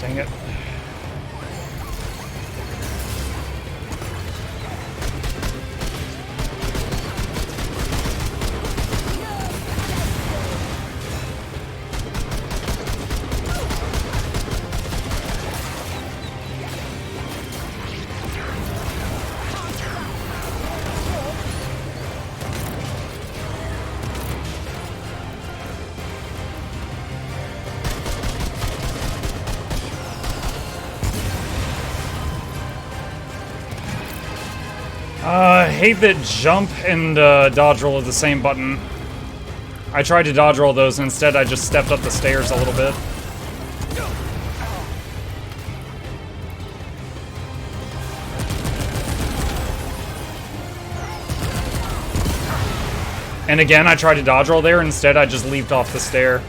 Dang it. I hate that jump and dodge roll are the same button. I tried to dodge roll those, and instead I just stepped up the stairs a little bit. And again, I tried to dodge roll there, and instead I just leaped off the stair.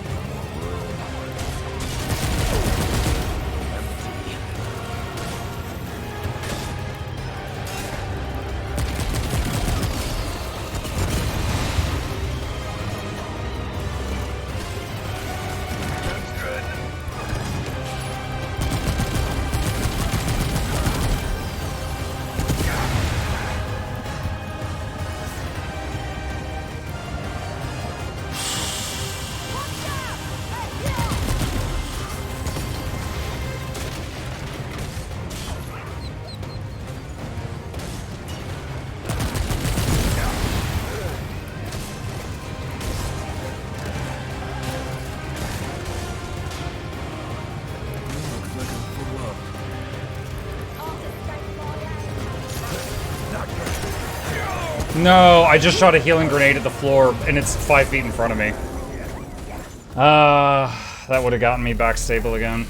No, I just shot a healing grenade at the floor, and it's 5 feet in front of me. That would have gotten me back stable again.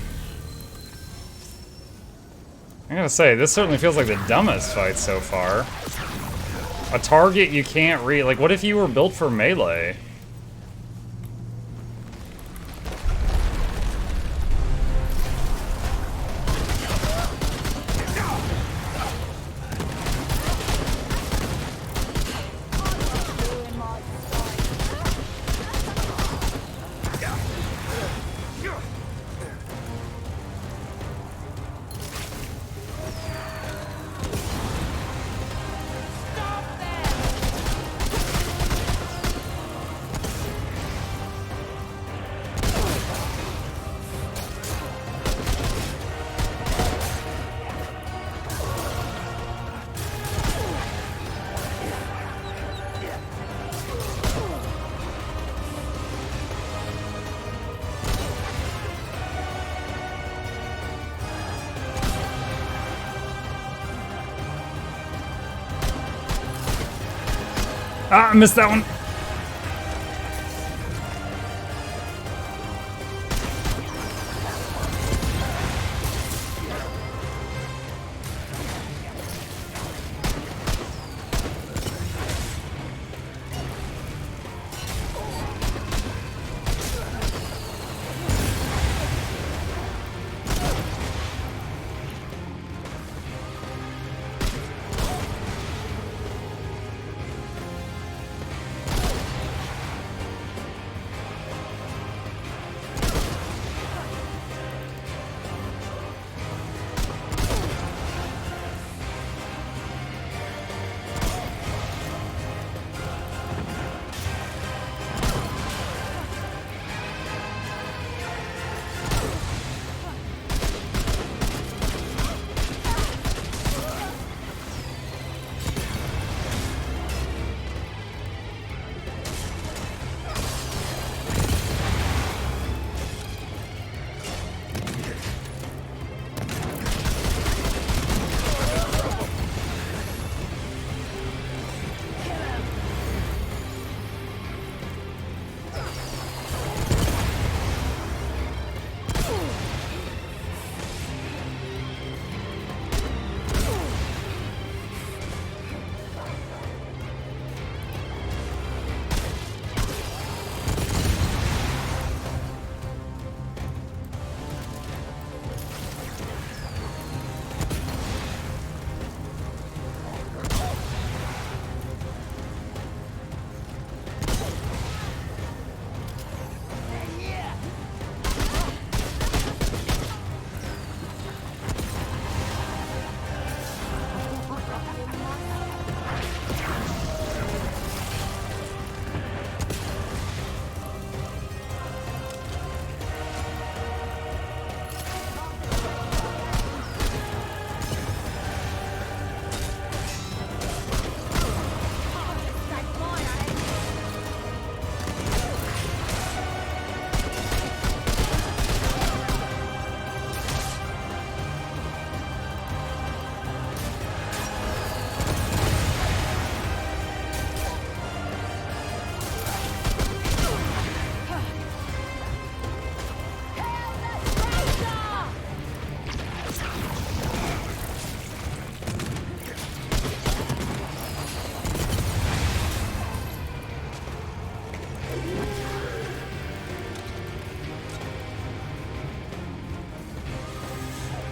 I gotta say, this certainly feels like the dumbest fight so far. A target you can't read. Like, what if you were built for melee? Ah, I missed that one.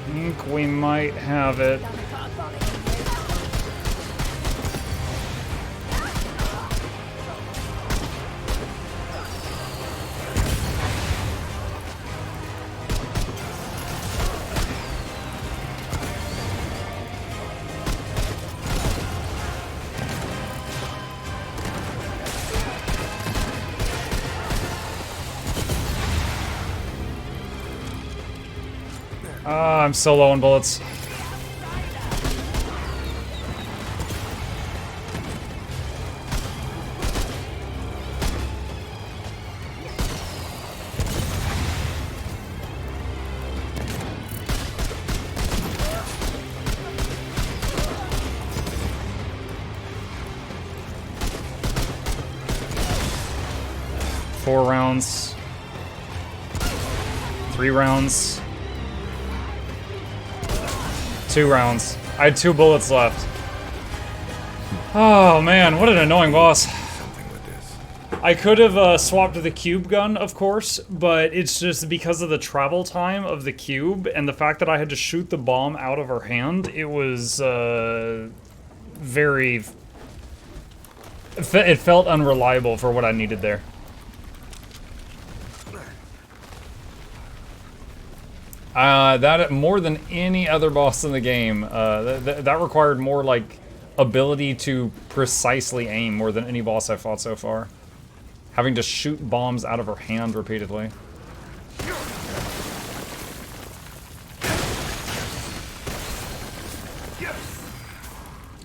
I think we might have it. 'm so low on bullets. Four rounds. 3 rounds. 2 rounds. I had 2 bullets left. Oh man, what an annoying boss. I could have swapped to the cube gun, of course, but it's just because of the travel time of the cube and the fact that I had to shoot the bomb out of her hand, it was very... It felt unreliable for what I needed there. That more than any other boss in the game, that required more like ability to precisely aim more than any boss I've fought so far. Having to shoot bombs out of her hand repeatedly.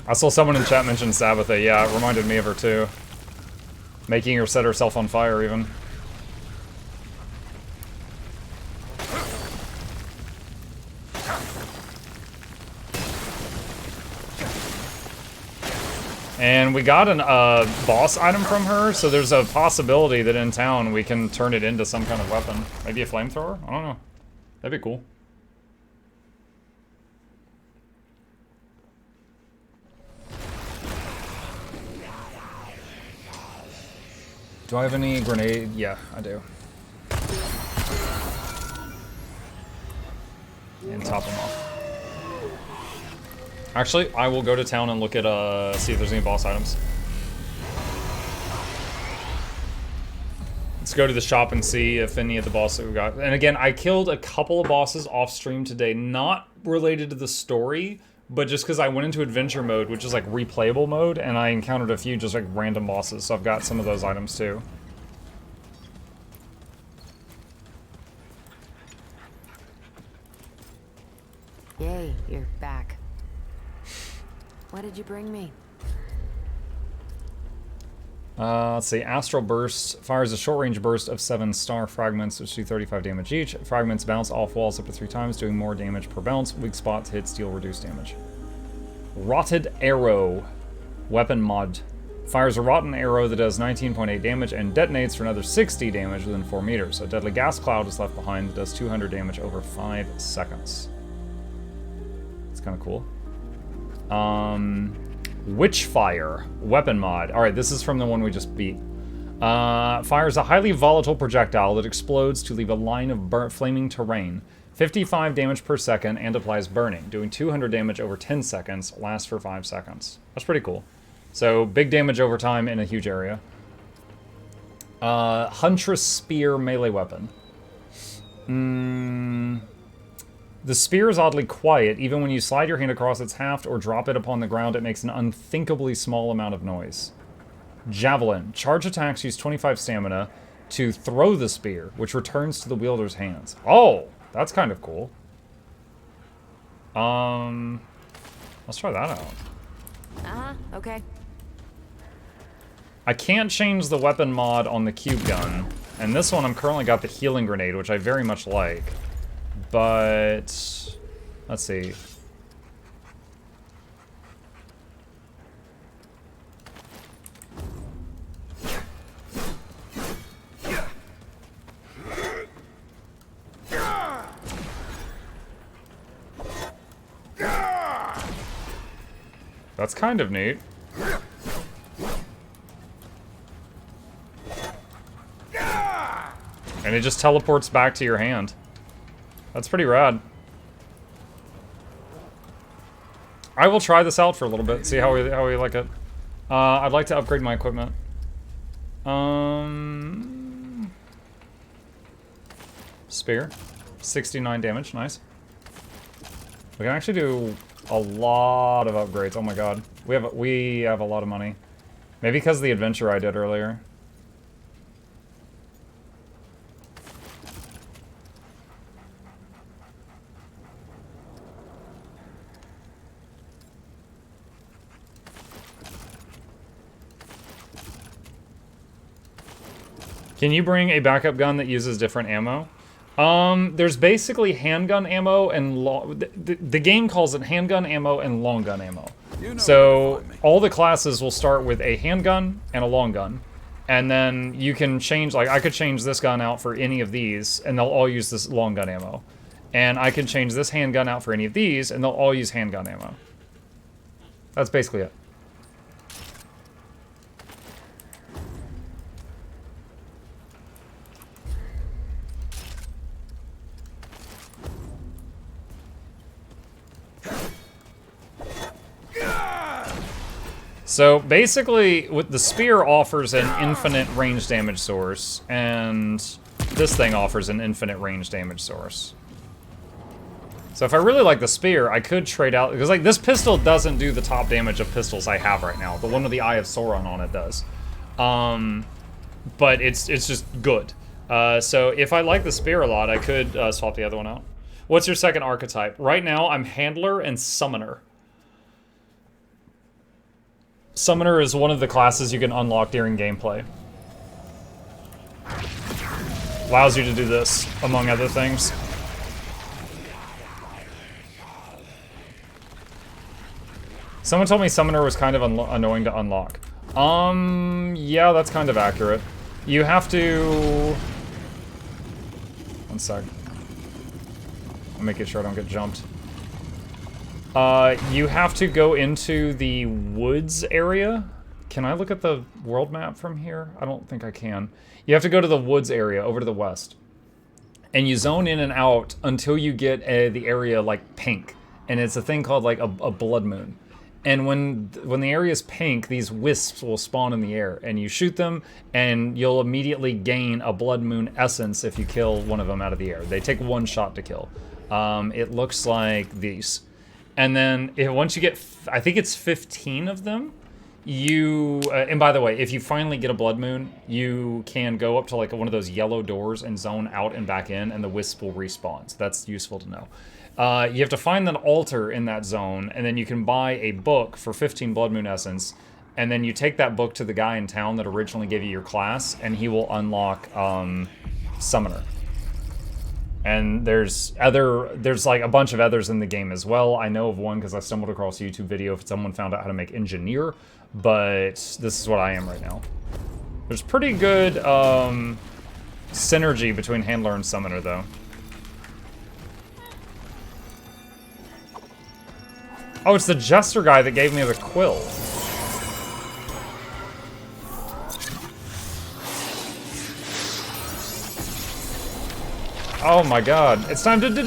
I saw someone in chat mention Sabbatha. Yeah, it reminded me of her too. Making her set herself on fire even. And we got an boss item from her, so there's a possibility that in town we can turn it into some kind of weapon. Maybe a flamethrower? I don't know. That'd be cool. Do I have any grenade? Yeah, I do. And top them off. Actually, I will go to town and look at, see if there's any boss items. Let's go to the shop and see if any of the bosses that we got. And again, I killed a couple of bosses off stream today, not related to the story, but just because I went into adventure mode, which is like replayable mode, and I encountered a few just like random bosses, so I've got some of those items too. Yay, you're back. What did you bring me? Let's see. Astral Burst fires a short-range burst of 7 star fragments, which do 35 damage each. Fragments bounce off walls up to 3 times, doing more damage per bounce. Weak spots, hits, deal reduced damage. Rotted Arrow weapon mod. Fires a rotten arrow that does 19.8 damage and detonates for another 60 damage within 4 meters. A deadly gas cloud is left behind that does 200 damage over 5 seconds. It's kind of cool. Witchfire weapon mod. Alright, this is from the one we just beat. Fires a highly volatile projectile that explodes to leave a line of flaming terrain. 55 damage per second and applies burning, doing 200 damage over 10 seconds, lasts for 5 seconds. That's pretty cool. So, big damage over time in a huge area. Huntress Spear melee weapon. The spear is oddly quiet. Even when you slide your hand across its haft or drop it upon the ground, it makes an unthinkably small amount of noise. Javelin. Charge attacks use 25 stamina to throw the spear, which returns to the wielder's hands. Oh, that's kind of cool. Let's try that out. Okay. I can't change the weapon mod on the cube gun, and this one I'm currently got the healing grenade, which I very much like. But let's see. That's kind of neat. And it just teleports back to your hand. That's pretty rad. I will try this out for a little bit, see how we like it. I'd like to upgrade my equipment. Spear. 69 damage, nice. We can actually do a lot of upgrades, oh my god. We have a lot of money. Maybe because of the adventure I did earlier. Can you bring a backup gun that uses different ammo? There's basically handgun ammo and the game calls it handgun ammo and long gun ammo. You know, so all the classes will start with a handgun and a long gun. And then you can change, like I could change this gun out for any of these and they'll all use this long gun ammo. And I can change this handgun out for any of these and they'll all use handgun ammo. That's basically it. So basically, with the spear offers an infinite range damage source, and this thing offers an infinite range damage source. So if I really like the spear, I could trade out, because like this pistol doesn't do the top damage of pistols I have right now. The one with the Eye of Sauron on it does. But it's just good. So if I like the spear a lot, I could swap the other one out. What's your second archetype? Right now, I'm Handler and Summoner. Summoner is one of the classes you can unlock during gameplay. Allows you to do this, among other things. Someone told me Summoner was kind of annoying to unlock. Yeah, that's kind of accurate. You have to... One sec. I'm making sure I don't get jumped. You have to go into the woods area. Can I look at the world map from here? I don't think I can. You have to go to the woods area over to the west. And you zone in and out until you get the area like pink. And it's a thing called like a blood moon. And when the area is pink, these wisps will spawn in the air. And you shoot them and you'll immediately gain a blood moon essence if you kill one of them out of the air. They take one shot to kill. It looks like these. And then once you get, I think it's 15 of them, you, and by the way, if you finally get a blood moon, you can go up to like one of those yellow doors and zone out and back in, and the wisp will respawn. So that's useful to know. You have to find an altar in that zone, and then you can buy a book for 15 blood moon essence, and then you take that book to the guy in town that originally gave you your class, and he will unlock Summoner. And there's like a bunch of others in the game as well. I know of one because I stumbled across a YouTube video if someone found out how to make Engineer, but this is what I am right now. There's pretty good synergy between Handler and Summoner though. Oh, it's the Jester guy that gave me the quill. Oh my god, it's time to do.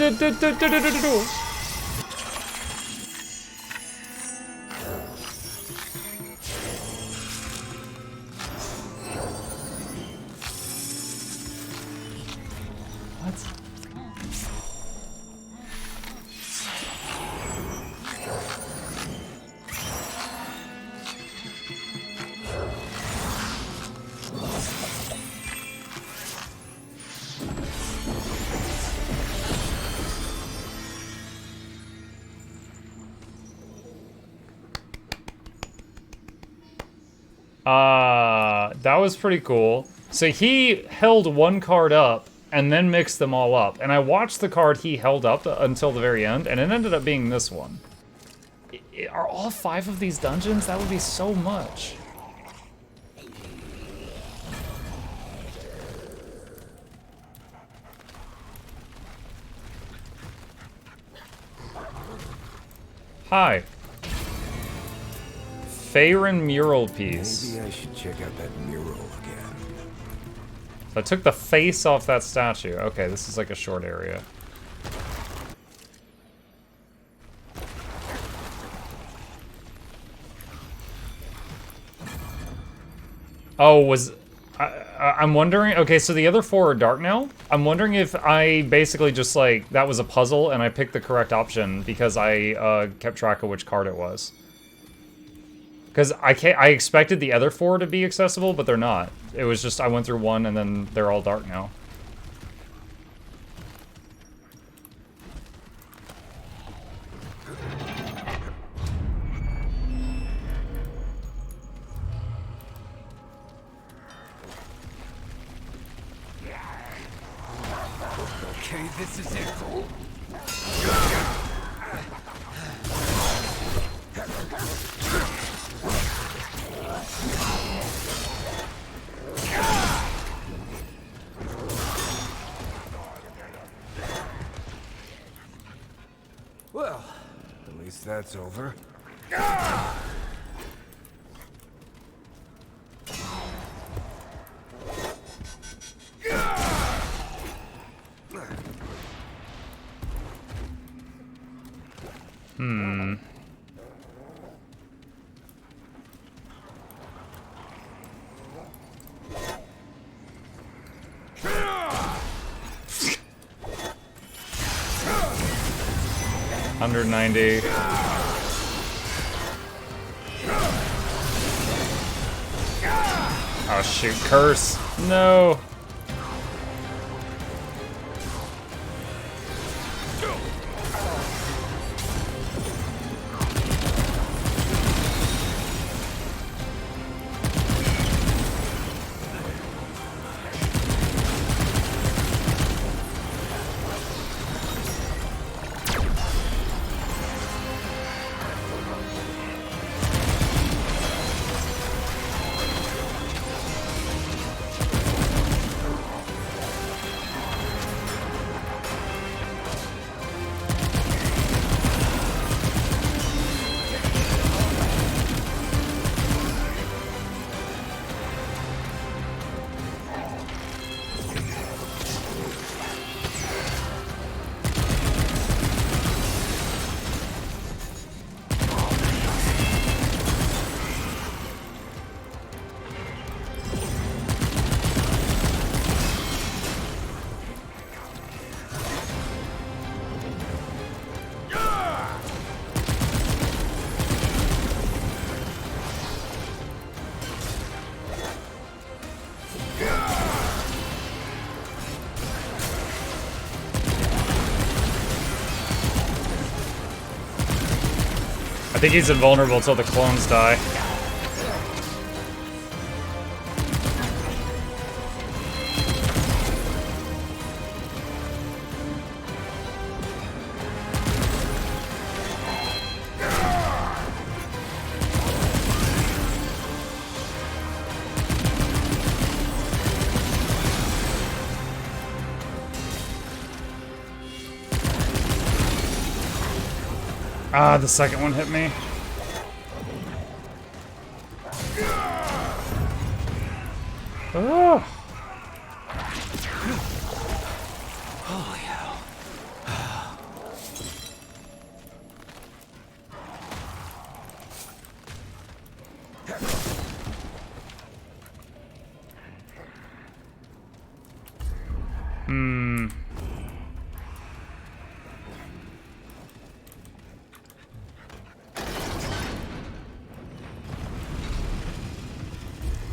What? That was pretty cool. So he held one card up and then mixed them all up. And I watched the card he held up until the very end, and it ended up being this one. Are all 5 of these dungeons? That would be so much. Hi. Faerun mural piece. Maybe I should check out that mural again. If I took the face off that statue. Okay, this is like a short area. Oh, was... I'm wondering... Okay, so the other 4 are dark now? I'm wondering if I basically just, like, that was a puzzle and I picked the correct option because I kept track of which card it was. Because I expected the other 4 to be accessible, but they're not. It was just I went through 1 and then they're all dark now. Okay, this is it. Well, at least that's over. Under 90. Oh shoot, curse. No. I think he's invulnerable till the clones die. Ah, the second one hit me. Oh. Holy hell.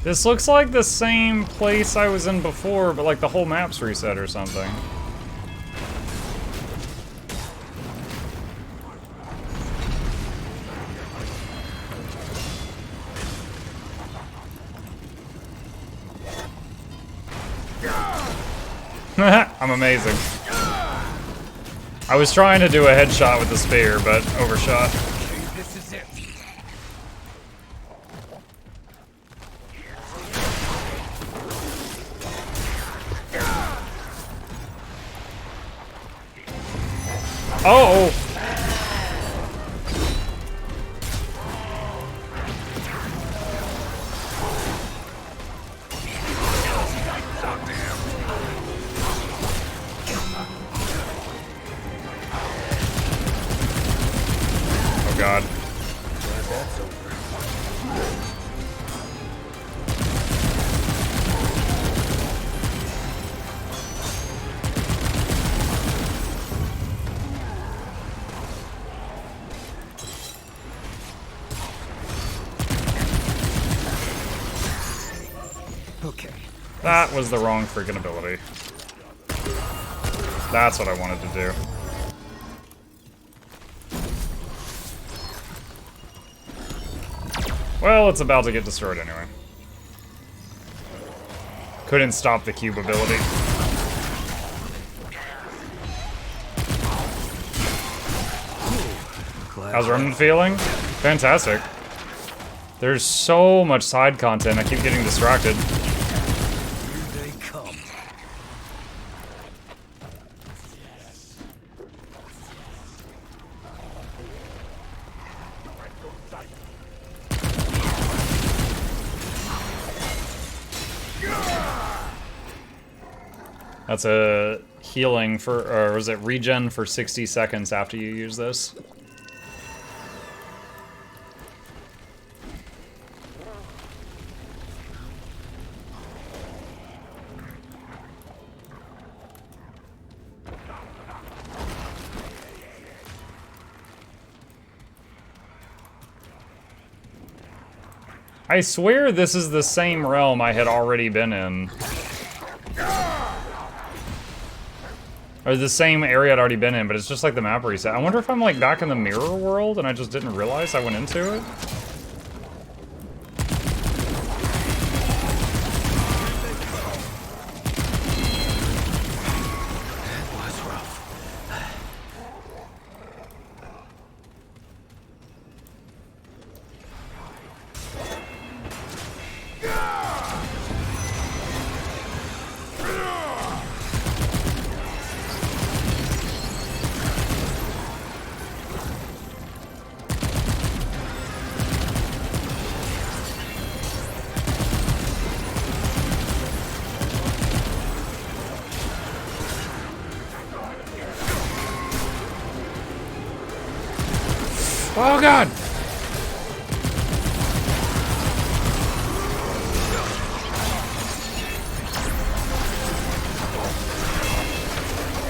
This looks like the same place I was in before, but like the whole map's reset or something. I'm amazing. I was trying to do a headshot with the spear, but overshot. This is it. Oh! That was the wrong freaking ability. That's what I wanted to do. Well, it's about to get destroyed anyway. Couldn't stop the cube ability. How's Remnant feeling? Fantastic. There's so much side content, I keep getting distracted. Here they come. That's a healing for, or was it regen for 60 seconds after you use this? I swear this is the same realm I had already been in. Or the same area I'd already been in, but it's just like the map reset. I wonder if I'm like back in the mirror world and I just didn't realize I went into it? Oh god!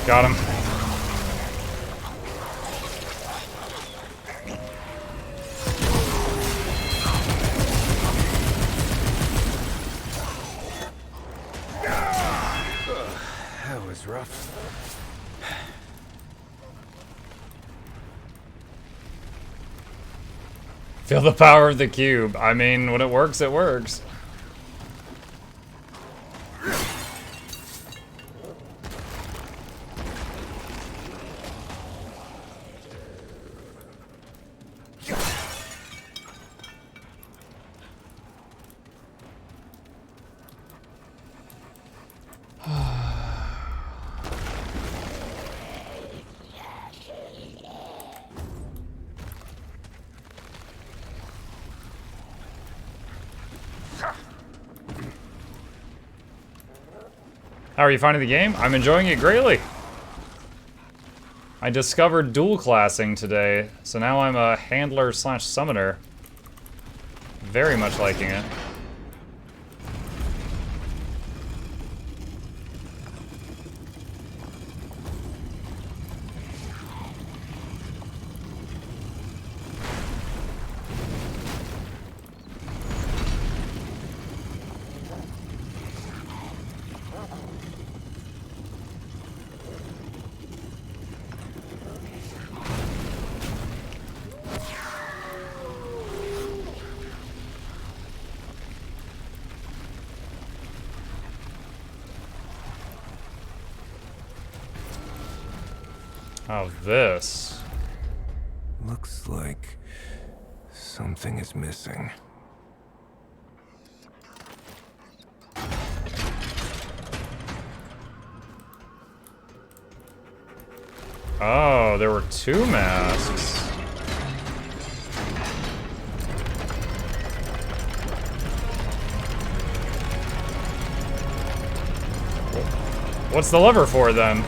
Got him. That was rough. Feel the power of the cube. I mean, when it works, it works. How are you finding the game? I'm enjoying it greatly. I discovered dual classing today, so now I'm a handler slash summoner. Very much liking it. Oh, this. Looks like something is missing. Oh, there were two masks. What's the lever for then?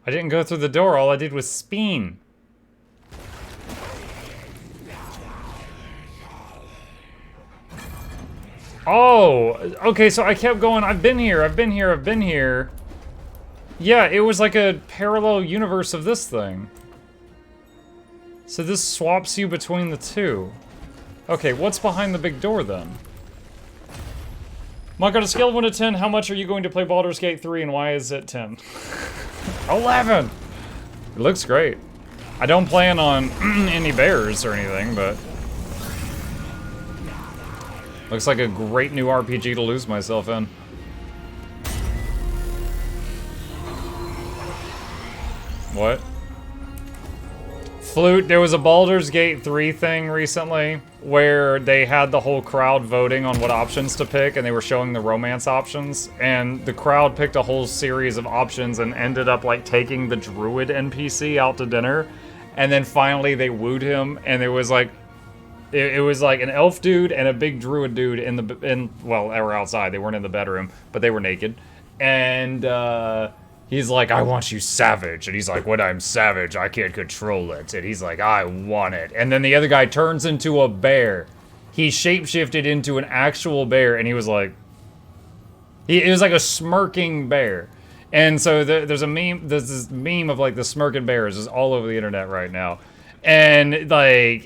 I didn't go through the door, all I did was spin. Oh, okay, so I kept going, I've been here, I've been here, I've been here. Yeah, it was like a parallel universe of this thing. So this swaps you between the two. Okay, what's behind the big door then? Mike, on a scale of 1 to 10, how much are you going to play Baldur's Gate 3 and why is it 10? 11! It looks great. I don't plan on any bears or anything, but... looks like a great new RPG to lose myself in. What? Flute, there was a Baldur's Gate 3 thing recently where they had the whole crowd voting on what options to pick and they were showing the romance options and the crowd picked a whole series of options and ended up like taking the druid NPC out to dinner and then finally they wooed him and it was like it was like an elf dude and a big druid dude well, they were outside, they weren't in the bedroom, but they were naked. And he's like, I want you savage. And he's like, when I'm savage, I can't control it. And he's like, I want it. And then the other guy turns into a bear. He shapeshifted into an actual bear. And he was like, it was like a smirking bear. And so there's this meme of like the smirking bears is all over the internet right now. And like,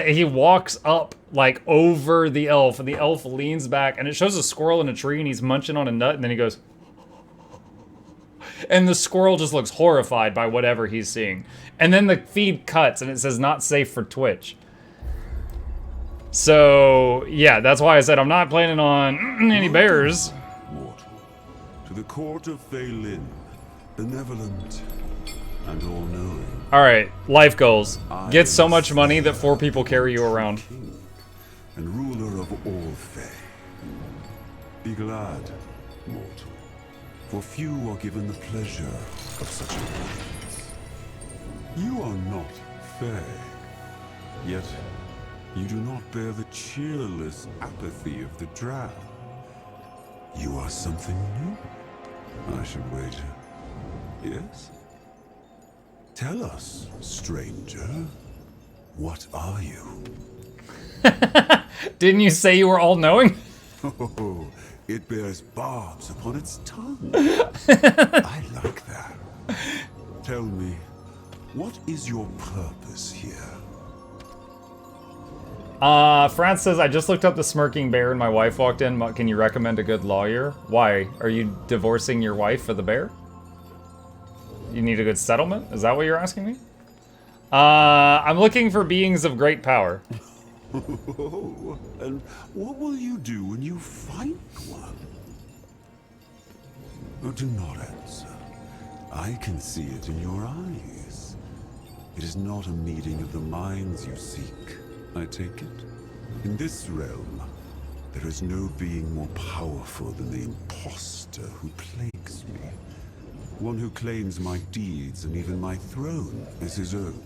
he walks up like over the elf and the elf leans back and it shows a squirrel in a tree and he's munching on a nut and then he goes, and the squirrel just looks horrified by whatever he's seeing. And then the feed cuts and it says not safe for Twitch. So, yeah, that's why I said I'm not planning on any bears. Mortal, to the court of Phelan, benevolent and all-knowing. Alright, life goals. Get so much money that 4 people carry you around. King and ruler of all Fae. Be glad, mortal. For few are given the pleasure of such a You are not fair, yet you do not bear the cheerless apathy of the drow. You are something new, I should wager. Yes? Tell us, stranger, what are you? Didn't you say you were all-knowing? Oh, it bears barbs upon its tongue. I like that. Tell me, what is your purpose here? France says, I just looked up the smirking bear and my wife walked in. Can you recommend a good lawyer? Why? Are you divorcing your wife for the bear? You need a good settlement? Is that what you're asking me? I'm looking for beings of great power. And what will you do when you find one? Oh, do not answer. I can see it in your eyes. It is not a meeting of the minds you seek, I take it. In this realm, there is no being more powerful than the imposter who plagues me. One who claims my deeds and even my throne as his own.